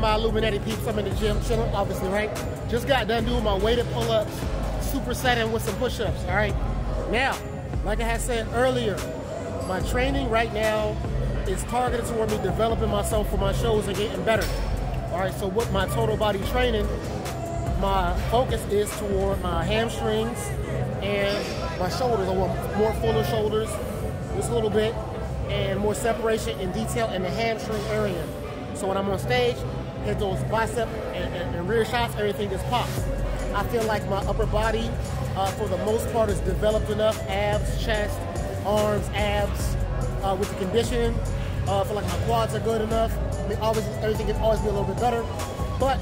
my Illuminati peeps? I'm in the gym, chilling, obviously, right? Just got done doing my weighted pull-ups, supersetting with some push-ups, all right? Now, like I had said earlier, my training right now is targeted toward me developing myself for my shows and getting better. All right, so with my total body training, my focus is toward my hamstrings and my shoulders. I want more fuller shoulders, just a little bit, and more separation and detail in the hamstring area. So when I'm on stage, hit those bicep and rear shots, everything just pops. I feel like my upper body, for the most part, is developed enough. Abs, chest, arms, abs, with the conditioning. I feel like my quads are good enough. I mean, obviously, everything can always be a little bit better. But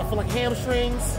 I feel like hamstrings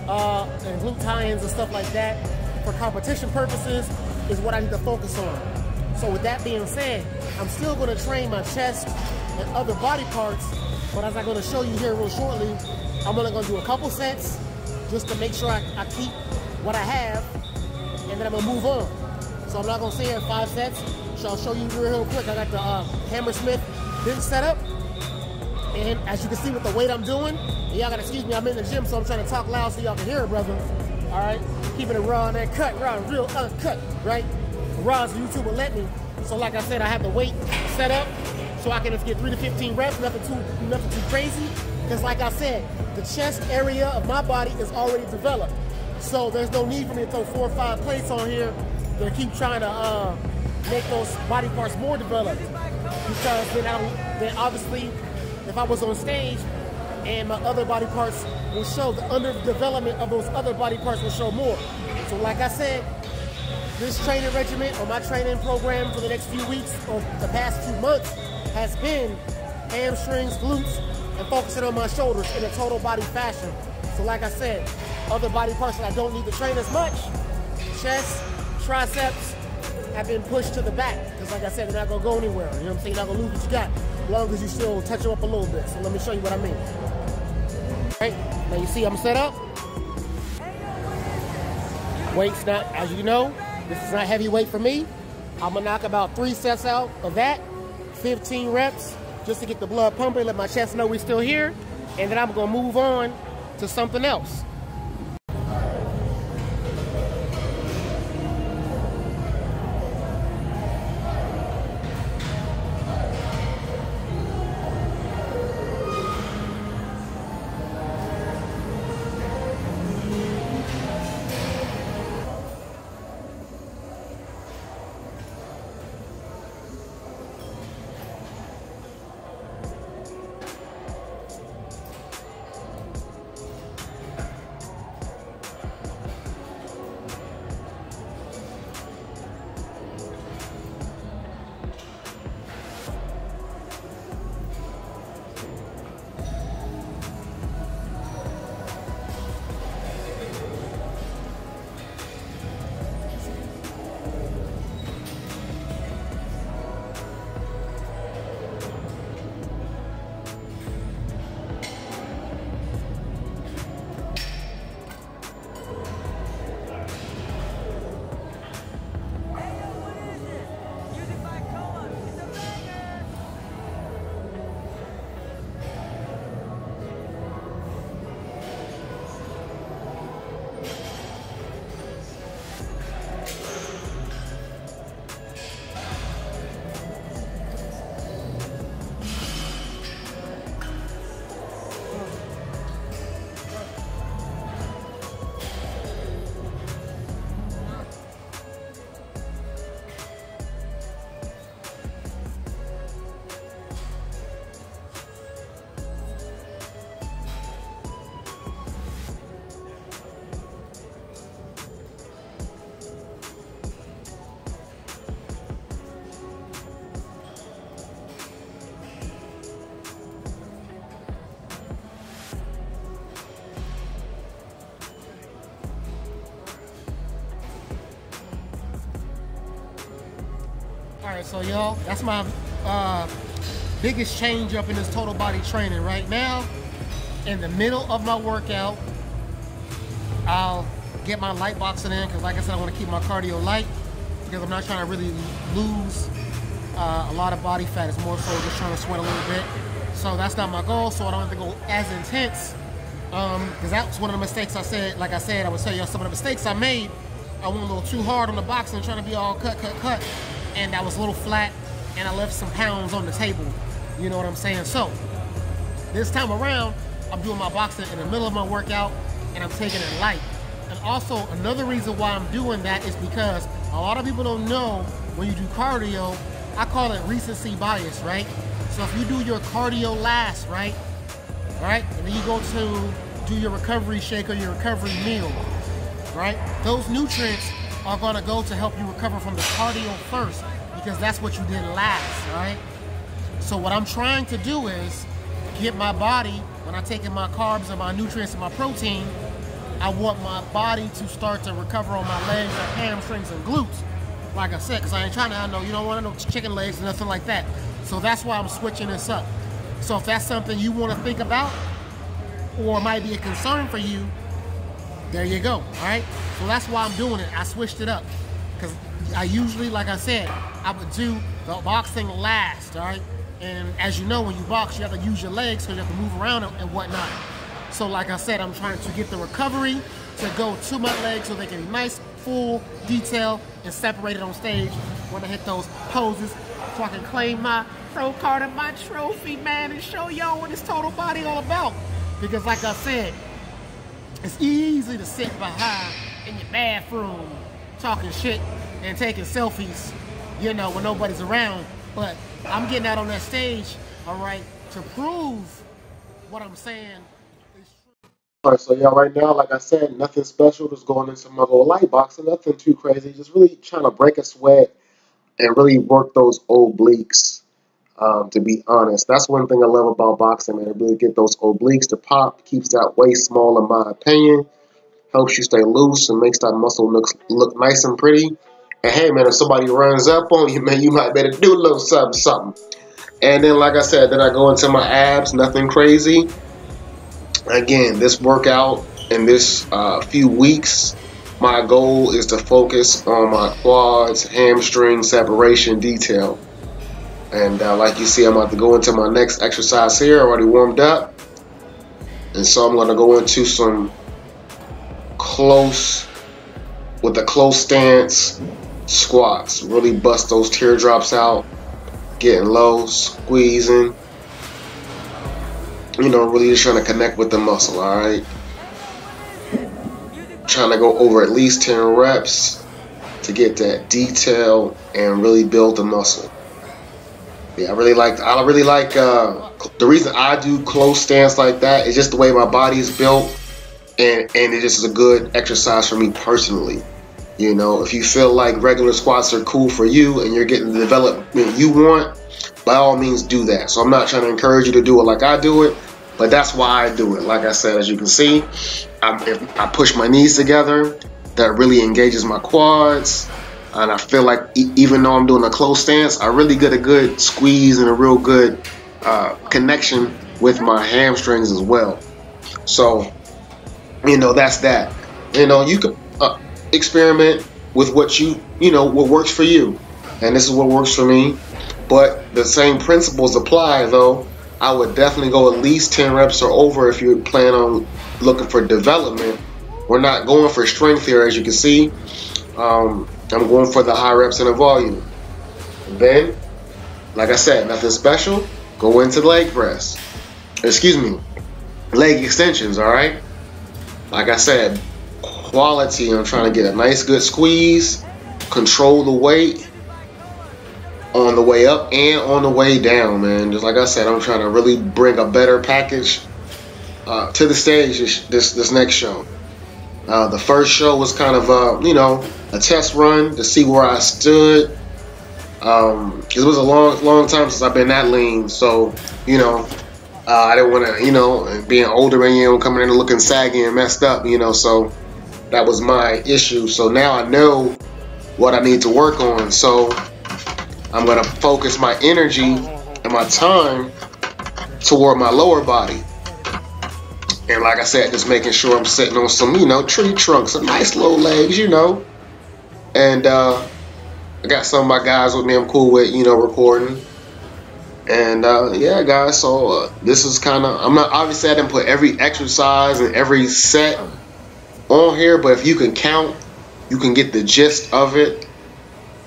and glute tie-ins and stuff like that, for competition purposes, is what I need to focus on. So with that being said, I'm still going to train my chest and other body parts, but as I'm going to show you here real shortly, I'm only going to do a couple sets just to make sure I keep what I have, and then I'm going to move on. So I'm not going to stay here 5 sets. So I'll show you real quick. I got the Hammersmith bench set up, and as you can see with the weight I'm doing, y'all got to excuse me, I'm in the gym, so I'm trying to talk loud so y'all can hear it, brother. All right? Keeping it raw and uncut, real uncut, right? Raw as YouTube will let me. So like I said, I have the weight set up so I can just get 3 to 15 reps, nothing too crazy. Because like I said, the chest area of my body is already developed. So there's no need for me to throw 4 or 5 plates on here to keep trying to make those body parts more developed. Because then obviously, if I was on stage and my other body parts will show, the underdevelopment of those other body parts will show more. So like I said, this training regimen or my training program for the next few weeks or the past few months has been hamstrings, glutes, and focusing on my shoulders in a total body fashion. So like I said, other body parts that I don't need to train as much, chest, triceps, have been pushed to the back. Because like I said, they're not gonna go anywhere. You know what I'm saying? You're not gonna lose what you got, as long as you still touch them up a little bit. So let me show you what I mean. All right, now you see I'm set up. Weight's not, as you know, this is not heavy weight for me. I'm gonna knock about 3 sets out of that, 15 reps, just to get the blood pumping, let my chest know we're still here, and then I'm gonna move on to something else. Alright, so y'all, that's my biggest change up in this total body training. Right now, in the middle of my workout, I'll get my light boxing in, because like I said, I want to keep my cardio light, because I'm not trying to really lose a lot of body fat. It's more so just trying to sweat a little bit. So that's not my goal, so I don't have to go as intense. Because that's one of the mistakes I said, like I said, I would tell you some of the mistakes I made. I went a little too hard on the boxing, trying to be all cut, and that was a little flat, and I left some pounds on the table. You know what I'm saying? So, this time around, I'm doing my boxing in the middle of my workout, and I'm taking it light. And also, another reason why I'm doing that is because a lot of people don't know when you do cardio, I call it recency bias, right? So if you do your cardio last, right? And then you go to do your recovery shake or your recovery meal, right? Those nutrients are gonna go to help you recover from the cardio first because that's what you did last, right? So what I'm trying to do is get my body, when I'm taking my carbs and my nutrients and my protein, I want my body to start to recover on my legs, and hamstrings, and glutes. Like I said, because I ain't trying to, I know you don't want no chicken legs or nothing like that. So that's why I'm switching this up. So if that's something you want to think about or might be a concern for you, there you go, all right? So that's why I'm doing it. I switched it up because I usually, like I said, I would do the boxing last, all right? And as you know, when you box, you have to use your legs because you have to move around and whatnot. So like I said, I'm trying to get the recovery to go to my legs so they can be nice, full, detailed, and separated on stage when I hit those poses so I can claim my pro card and my trophy, man, and show y'all what this total body all about. Because like I said, it's easy to sit behind in your bathroom talking shit and taking selfies, you know, when nobody's around. But I'm getting out on that stage, all right, to prove what I'm saying is true. All right, so yeah, right now, like I said, nothing special. Just going into my little light boxing, nothing too crazy. Just really trying to break a sweat and really work those obliques. To be honest, that's one thing I love about boxing, man. Really get those obliques to pop, keeps that waist small, in my opinion. Helps you stay loose and makes that muscle look nice and pretty. And hey, man, if somebody runs up on you, man, you might better do a little something. And then, like I said, then I go into my abs, nothing crazy. Again, this workout in this few weeks, my goal is to focus on my quads, hamstring separation detail. And like you see, I'm about to go into my next exercise here. I already warmed up. And so I'm going to go into some with a close stance squats. Really bust those teardrops out. Getting low, squeezing. You know, really just trying to connect with the muscle, all right? Trying to go over at least 10 reps to get that detail and really build the muscle. Yeah, I really like the reason I do close stance like that is just the way my body is built, and it just is a good exercise for me personally. You know, if you feel like regular squats are cool for you and you're getting the development you want, by all means do that. So I'm not trying to encourage you to do it like I do it, but that's why I do it. Like I said, as you can see, if I push my knees together, that really engages my quads. And I feel like even though I'm doing a close stance, I really get a good squeeze and a real good connection with my hamstrings as well. So, you know, that's that. You know, you can experiment with what what works for you. And this is what works for me. But the same principles apply, though. I would definitely go at least 10 reps or over if you plan on looking for development. We're not going for strength here, as you can see. I'm going for the high reps and the volume. And then, like I said, nothing special. Go into leg press. Leg extensions, all right? Like I said, quality. I'm trying to get a nice, good squeeze. Control the weight on the way up and on the way down, man. Just like I said, I'm trying to really bring a better package to the stage this next show. The first show was kind of a test run to see where I stood. It was a long time since I've been that lean, so I didn't want to, being older and coming in and looking saggy and messed up, so that was my issue. So now I know what I need to work on. So I'm gonna focus my energy and my time toward my lower body. And like I said, just making sure I'm sitting on some, tree trunks, some nice little legs, And I got some of my guys with me I'm cool with, recording. And yeah, guys, so this is kind of, I'm not, obviously I didn't put every exercise and every set on here, but if you can count, you can get the gist of it.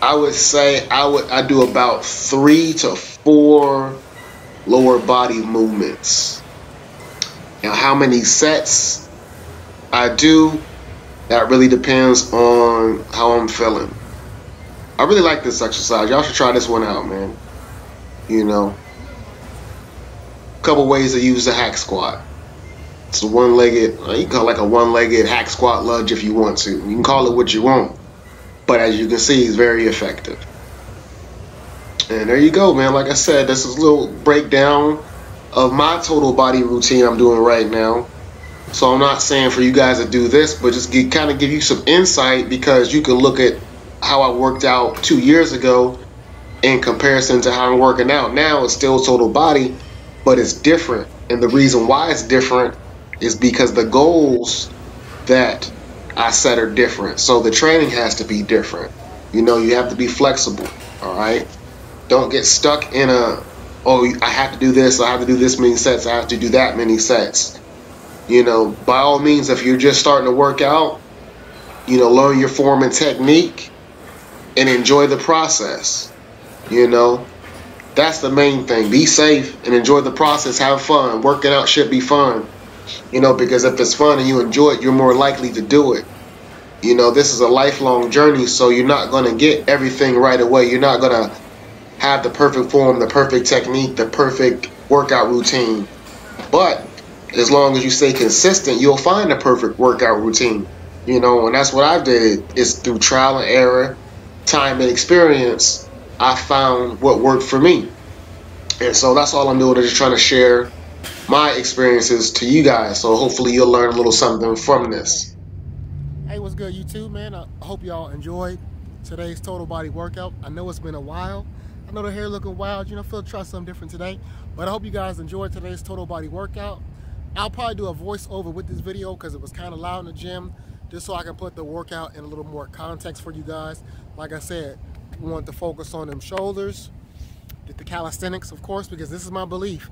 I would say I do about 3 to 4 lower body movements. Now, how many sets I do, that really depends on how I'm feeling. I really like this exercise. Y'all should try this one out, man. You know, a couple ways to use the hack squat. It's a one-legged, you can call it like a one-legged hack squat lunge if you want to. You can call it what you want. But as you can see, it's very effective. And there you go, man. Like I said, this is a little breakdown of my total body routine I'm doing right now. So I'm not saying for you guys to do this, but just kind of give you some insight, because you can look at how I worked out 2 years ago in comparison to how I'm working out now. It's still total body, but it's different. And the reason why it's different is because the goals that I set are different. So the training has to be different. You know, you have to be flexible, all right? Don't get stuck in oh, I have to do this, I have to do this many sets, I have to do that many sets. You know, by all means, if you're just starting to work out, you know, learn your form and technique and enjoy the process. You know, that's the main thing. Be safe and enjoy the process. Have fun. Working out should be fun. You know, because if it's fun and you enjoy it, you're more likely to do it. You know, this is a lifelong journey, so you're not going to get everything right away. You're not going to have the perfect form, the perfect technique, the perfect workout routine. But as long as you stay consistent, you'll find the perfect workout routine. You know, and that's what I did. Is through trial and error, time and experience, I found what worked for me. And so that's all I'm doing, is just trying to share my experiences to you guys. So hopefully you'll learn a little something from this. Hey, what's good, YouTube, man? I hope y'all enjoyed today's total body workout. I know it's been a while. I know the hair looking wild. You know, feel to try something different today. But I hope you guys enjoyed today's total body workout. I'll probably do a voiceover with this video because it was kind of loud in the gym, just so I can put the workout in a little more context for you guys. Like I said, we want to focus on them shoulders, get the calisthenics, of course, because this is my belief.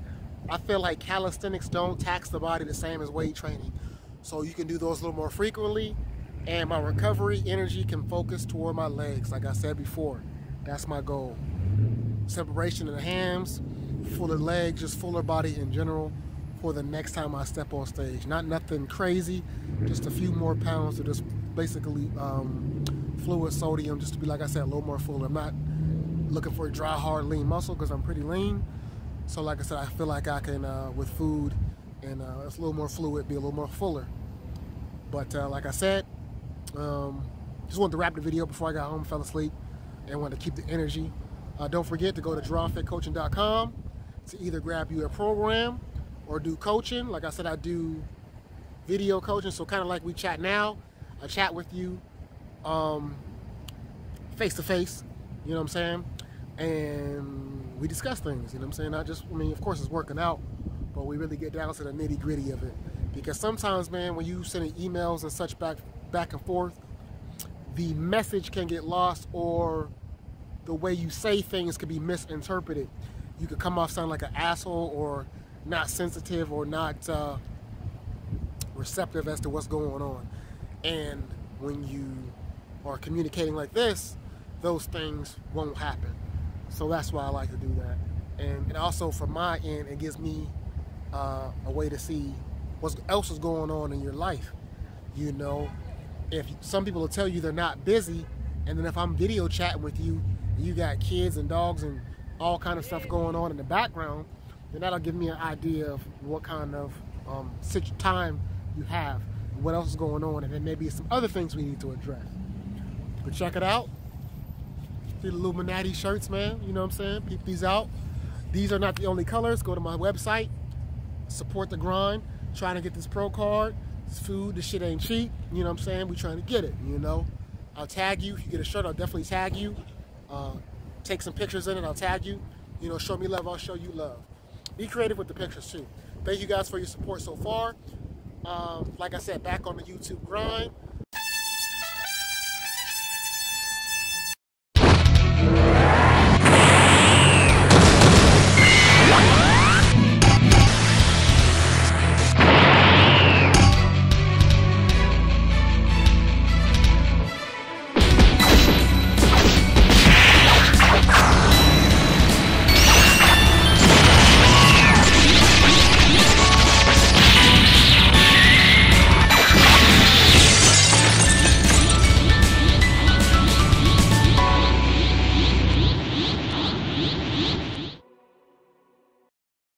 I feel like calisthenics don't tax the body the same as weight training. So you can do those a little more frequently, and my recovery energy can focus toward my legs. Like I said before, that's my goal. Separation of the hams, fuller legs, just fuller body in general for the next time I step on stage. Not nothing crazy, just a few more pounds to just basically fluid sodium, just to be, like I said, a little more fuller. I'm not looking for a dry, hard, lean muscle because I'm pretty lean. So like I said, I feel like I can, with food and it's a little more fluid, be a little more fuller. But like I said, just wanted to wrap the video before I got home, fell asleep, and wanted to keep the energy. Don't forget to go to JaronFitCoaching.com to either grab you a program or do coaching. Like I said, I do video coaching, so kind of like we chat now. I chat with you face to face, you know what I'm saying? And we discuss things, you know what I'm saying? I mean, of course it's working out, but we really get down to the nitty gritty of it. Because sometimes, man, when you sending emails and such back and forth, the message can get lost, or the way you say things can be misinterpreted. You could come off sounding like an asshole, or not sensitive, or not receptive as to what's going on. And when you are communicating like this, those things won't happen. So that's why I like to do that. And also from my end, it gives me a way to see what else is going on in your life. You know, if some people will tell you they're not busy, and then if I'm video chatting with you, and you got kids and dogs and all kind of stuff going on in the background, then that'll give me an idea of what kind of time you have, what else is going on, and then maybe some other things we need to address. But check it out. The Illuminati shirts, man, you know what I'm saying? Peep these out. These are not the only colors. Go to my website, support the grind, trying to get this pro card. It's food, this shit ain't cheap, you know what I'm saying? We trying to get it, you know? I'll tag you. If you get a shirt, I'll definitely tag you. Take some pictures in it, I'll tag you. You know, show me love, I'll show you love. Be creative with the pictures too. Thank you guys for your support so far. Like I said, back on the YouTube grind.